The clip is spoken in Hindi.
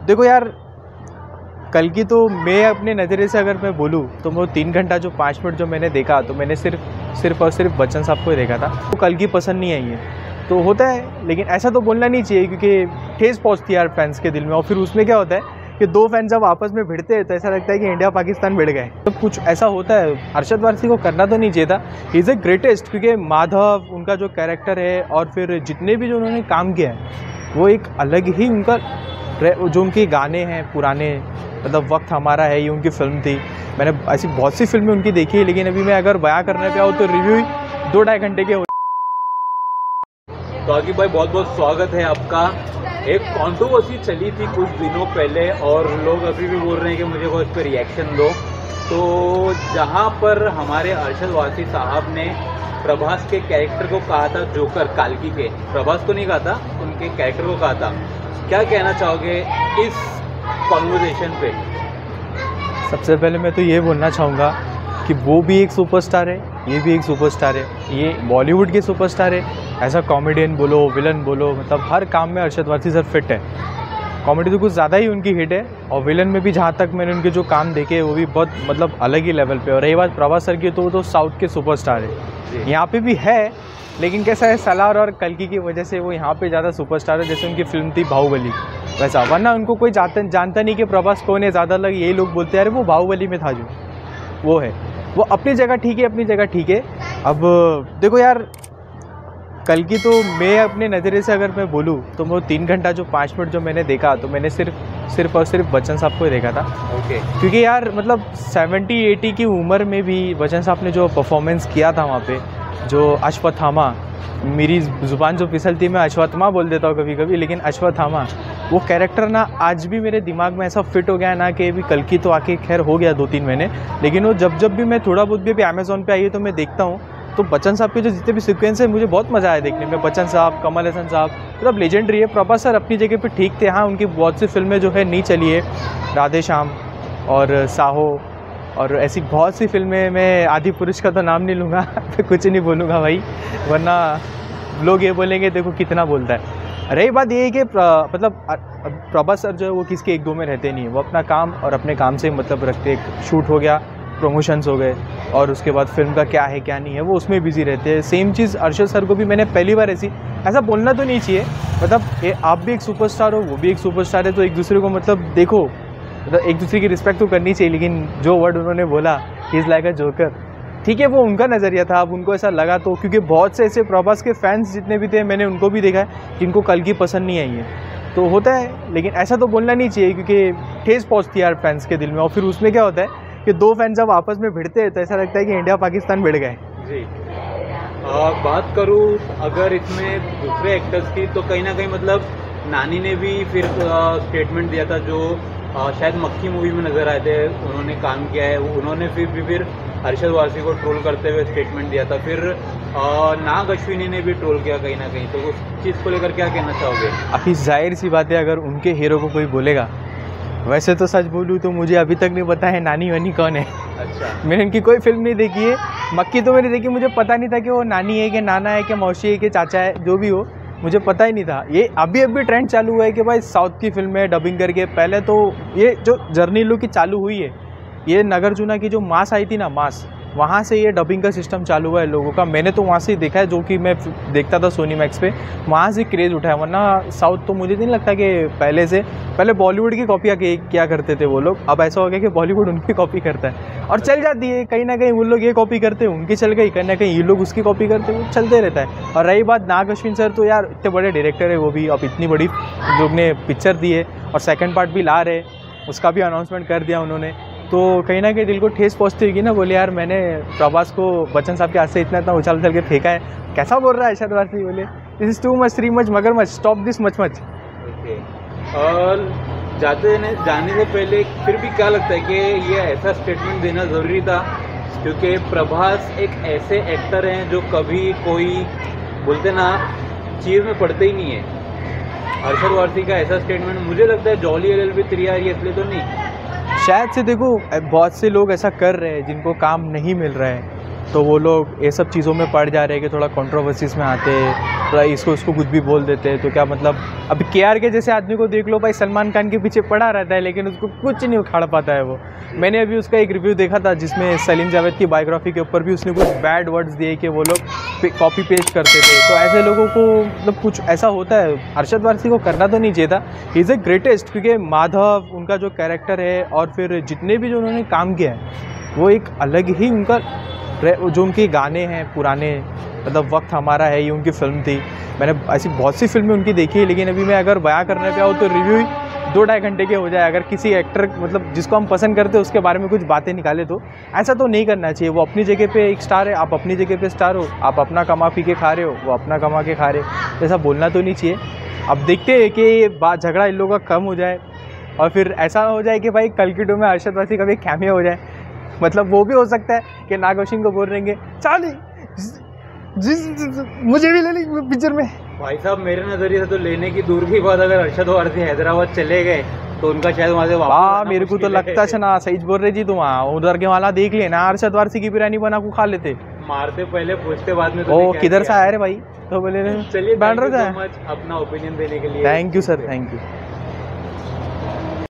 देखो यार, कल की तो मैं अपने नज़रिए से अगर मैं बोलूँ तो वो 3 घंटा जो 5 मिनट जो मैंने देखा तो मैंने सिर्फ और सिर्फ बच्चन साहब को ही देखा था। तो कल की पसंद नहीं आई है तो होता है, लेकिन ऐसा तो बोलना नहीं चाहिए क्योंकि ठेस पहुँचती है यार फैंस के दिल में। और फिर उसमें क्या होता है कि दो फैंस जब आपस में भिड़ते हैं तो ऐसा लगता है कि इंडिया पाकिस्तान भिड़ गए। तो कुछ ऐसा होता है। अरशद वारसी को करना तो नहीं चाहिए था, ही इज़ ए ग्रेटेस्ट, क्योंकि माधव उनका जो कैरेक्टर है और फिर जितने भी जो उन्होंने काम किया है वो एक अलग ही उनका जो उनके गाने हैं पुराने, मतलब वक्त हमारा है, ये उनकी फिल्म थी। मैंने ऐसी बहुत सी फिल्में उनकी देखी है, लेकिन अभी मैं अगर बयां करने पे आऊँ तो रिव्यू 2-2.5 घंटे के हो। तो आकिब भाई बहुत बहुत स्वागत है आपका। एक कंट्रोवर्सी चली थी कुछ दिनों पहले और लोग अभी भी बोल रहे हैं कि मुझे वो इस पर रिएक्शन दो। तो जहां पर हमारे अरशद वारसी साहब ने प्रभास के कैरेक्टर को कहा था जोकर, काल्की के, प्रभास को नहीं कहा था, उनके कैरेक्टर को कहा था। क्या कहना चाहोगे इस कॉन्वर्सेशन पे? सबसे पहले मैं तो ये बोलना चाहूँगा कि वो भी एक सुपरस्टार है, ये भी एक सुपरस्टार है, ये बॉलीवुड के सुपरस्टार है। ऐसा कॉमेडियन बोलो, विलन बोलो, मतलब हर काम में अरशद वारसी सर फिट है। कॉमेडी तो कुछ ज़्यादा ही उनकी हिट है और विलन में भी जहाँ तक मैंने उनके जो काम देखे वो भी बहुत मतलब अलग ही लेवल पे। और रही बात प्रभास सर की तो वो तो साउथ के सुपरस्टार है, यहाँ पे भी है, लेकिन कैसा है सलार और कल्कि की वजह से वो यहाँ पे ज़्यादा सुपरस्टार है। जैसे उनकी फिल्म थी बाहुबली, वैसा, वरना उनको कोई जानता नहीं कि प्रभास कौन है। ज़्यादा लोग यही लोग बोलते हैं अरे वो बाहुबली में था, जो वो है वो अपनी जगह ठीक है, अपनी जगह ठीक है। अब देखो यार, कल की तो मैं अपने नज़रिए से अगर मैं बोलूँ तो वो 3 घंटा जो 5 मिनट जो मैंने देखा तो मैंने सिर्फ और सिर्फ बच्चन साहब को ही देखा था। ओके। क्योंकि यार मतलब 70-80 की उम्र में भी बच्चन साहब ने जो परफॉर्मेंस किया था वहाँ पे, जो अश्वत्थामा, मेरी ज़ुबान जो फिसलती मैं अश्वत्थामा बोल देता हूँ कभी कभी, लेकिन अश्वत्थामा वो कैरेक्टर ना आज भी मेरे दिमाग में ऐसा फिट हो गया है ना कि अभी कल की तो आके खैर हो गया 2-3 महीने, लेकिन वो जब भी मैं थोड़ा बहुत भी अमेज़ॉन पे आई है तो मैं देखता हूँ तो बच्चन साहब के जो जितने भी सीक्वेंस है मुझे बहुत मज़ा आया देखने में। बच्चन साहब, कमल हसन साहब, मतलब लेजेंडरी है। प्रभास सर अपनी जगह पे ठीक थे, हाँ उनकी बहुत सी फिल्में जो है नहीं चली है, राधे श्याम और साहो और ऐसी बहुत सी फिल्में। मैं आदि पुरुष का तो नाम नहीं लूँगा मैं कुछ नहीं बोलूँगा भाई, वरना लोग ये बोलेंगे देखो कितना बोलता है। रही बात ये है कि मतलब प्रभास सर जो है वो किसके एक दो में रहते नहीं है, वो अपना काम और अपने काम से मतलब रखते। एक शूट हो गया, प्रमोशंस हो गए और उसके बाद फिल्म का क्या है क्या नहीं है वो उसमें बिजी रहते हैं। सेम चीज़ अरशद सर को भी मैंने पहली बार ऐसा बोलना तो नहीं चाहिए, मतलब आप भी एक सुपरस्टार हो, वो भी एक सुपरस्टार है, तो एक दूसरे को मतलब देखो, मतलब एक दूसरे की रिस्पेक्ट तो करनी चाहिए। लेकिन जो वर्ड उन्होंने बोला he is like a joker, ठीक है वो उनका नज़रिया था, अब उनको ऐसा लगा तो, क्योंकि बहुत से ऐसे प्रभास के फैंस जितने भी थे मैंने उनको भी देखा है जिनको कल की पसंद नहीं आई है। तो होता है, लेकिन ऐसा तो बोलना नहीं चाहिए क्योंकि ठेस पहुँचती है यार फैंस के दिल में। और फिर उसमें क्या होता है कि दो फैंस जब आपस में भिड़ते हैं तो ऐसा लगता है कि इंडिया पाकिस्तान भिड़ गए। जी। बात करूँ अगर इसमें दूसरे एक्टर्स की तो कहीं ना कहीं मतलब नानी ने भी फिर स्टेटमेंट दिया था, जो शायद मक्खी मूवी में नज़र आए थे, उन्होंने काम किया है। उन्होंने फिर अरशद वारसी को ट्रोल करते हुए स्टेटमेंट दिया था। फिर नाग अश्विनी ने भी ट्रोल किया कहीं ना कहीं। तो उस चीज़ को लेकर क्या कहना चाहोगे? अभी जाहिर सी बात है अगर उनके हीरो को कोई बोलेगा, वैसे तो सच बोलूँ तो मुझे अभी तक नहीं पता है नानी वानी कौन है। अच्छा। मैंने इनकी कोई फिल्म नहीं देखी है। मक्की तो मैंने देखी, मुझे पता नहीं था कि वो नानी है कि नाना है कि मौसी है कि चाचा है, जो भी हो मुझे पता ही नहीं था। ये अभी ट्रेंड चालू हुआ है कि भाई साउथ की फिल्में डबिंग करके, पहले तो ये जो जर्नी लुक की चालू हुई है, ये नागार्जुन की जो मास आई थी ना, मास, वहाँ से ये डबिंग का सिस्टम चालू हुआ है लोगों का। मैंने तो वहाँ से ही देखा है, जो कि मैं देखता था सोनी मैक्स पे, वहाँ से क्रेज़ उठा है। वरना साउथ तो मुझे नहीं लगता कि पहले बॉलीवुड की कॉपियाँ क्या करते थे वो लोग। अब ऐसा हो गया कि बॉलीवुड उनकी कॉपी करता है और चल जाती है। कहीं ना कहीं वो लोग ये कॉपी करते हैं, उनकी चल गई, कहीं ना कहीं ये लोग उसकी कॉपी करते हैं, वो चलते रहता है। और रही बात नाग अश्विन सर, तो यार इतने बड़े डायरेक्टर है वो भी, अब इतनी बड़ी लोग ने पिक्चर दी है और सेकेंड पार्ट भी ला रहे, उसका भी अनाउंसमेंट कर दिया उन्होंने। तो कहीं ना कहीं दिल को ठेस पहुँचती होगी ना। बोले यार मैंने प्रभास को बच्चन साहब के हाथ से इतना उछाल के फेंका है, कैसा बोल रहा है अरशद वारसी। बोले this is too much, 3 much, मगरमच्छ, स्टॉप दिस मच। ओके। और जाने से पहले फिर भी क्या लगता है कि ये ऐसा स्टेटमेंट देना ज़रूरी था? क्योंकि प्रभास एक ऐसे एक्टर हैं जो कभी कोई बोलते ना चीज़ में पड़ते ही नहीं है। अरशद वारसी का ऐसा स्टेटमेंट मुझे लगता है जॉली LLB 3 आ रही है इसलिए तो नहीं। शायद से देखो बहुत से लोग ऐसा कर रहे हैं जिनको काम नहीं मिल रहा है, तो वो लोग ये सब चीज़ों में पड़ जा रहे हैं कि थोड़ा कंट्रोवर्सीज़ में आते हैं इसको उसको कुछ भी बोल देते हैं। तो क्या मतलब, अब KR के जैसे आदमी को देख लो भाई, सलमान खान के पीछे पड़ा रहता है लेकिन उसको कुछ नहीं उखाड़ पाता है वो। मैंने अभी उसका एक रिव्यू देखा था जिसमें सलीम जावेद की बायोग्राफी के ऊपर भी उसने कुछ बैड वर्ड्स दिए कि वो लोग कॉपी पेस्ट करते थे। तो ऐसे लोगों को मतलब कुछ ऐसा होता है, अरशद वारसी को करना तो नहीं चाहिए था। ही इज़ ए ग्रेटेस्ट, क्योंकि माधव उनका जो कैरेक्टर है और फिर जितने भी जो उन्होंने काम किया है वो एक अलग ही उनका, जो उनके गाने हैं पुराने, मतलब वक्त हमारा है, ये उनकी फिल्म थी। मैंने ऐसी बहुत सी फिल्में उनकी देखी है, लेकिन अभी मैं अगर बयां करने पे आऊँ तो रिव्यू 2-2.5 घंटे के हो जाए। अगर किसी एक्टर मतलब जिसको हम पसंद करते हैं उसके बारे में कुछ बातें निकाले तो ऐसा तो नहीं करना चाहिए। वो अपनी जगह पे एक स्टार है, आप अपनी जगह पे स्टार हो, आप अपना कमा पी के खा रहे हो, वो अपना कमा के खा रहे हो, ऐसा बोलना तो नहीं चाहिए। अब देखते हैं कि बात झगड़ा इन लोगों का कम हो जाए और फिर ऐसा हो जाए कि भाई कल की 2 में अरशद वारसी का भी कैमियो हो जाए। मतलब वो भी हो सकता है कि नाग अश्विन को बोल रहेंगे चाली मुझे भी ले ली पिक्चर में। भाई साहब मेरे नज़रिए से तो लेने की दूर की बात, अगर अरशद वारसी हैदराबाद चले गए तो उनका शायद वहाँ से वापस आना मेरे को तो लगता है ना, सही बोल रहे जी तुम। उधर के वाला देख लेना, अरशद वारसी की बिरयानी बना को खा लेते, मारते पहले पूछते बाद में। ओ किधर से आया रे भाई, तो बोले चलिए बैठ रहे थे। अपना ओपिनियन देने के लिए thank you sir, thank you.